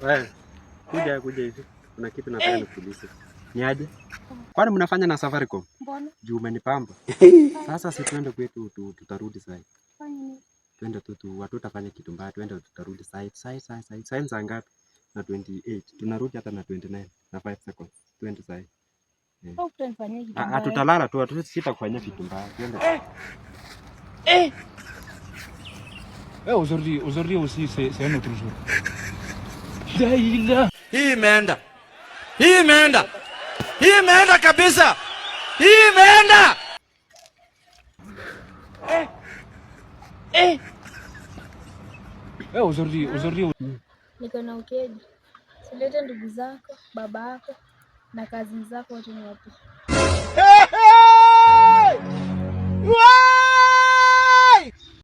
Wewe kuja hivi. Kuna kitu nataka nikuulize. Ni aje? Kwani mnafanya na Safaricom? Mbona? Juu umenipamba. Sasa si twende kwetu tutarudi sasa. Fanya nini? Twende tu watu tafanya kitu mbaya, twende tutarudi sasa. Sasa saa ngapi? Na 28. Tunarudi hata na 29 na 5 seconds. Twende sasa. Au tutanifanyia kitu mbaya? Tutalala tu, tusitakufanyia kitu mbaya. Twende. Aujourd'hui aussi c'est un autre jour. Daila. Hii imeenda kabisa. Hii imeenda. Aujourd'hui. Niko na ukedi. Silete ndugu zako, baba yako na kazi zako wote ni wapi?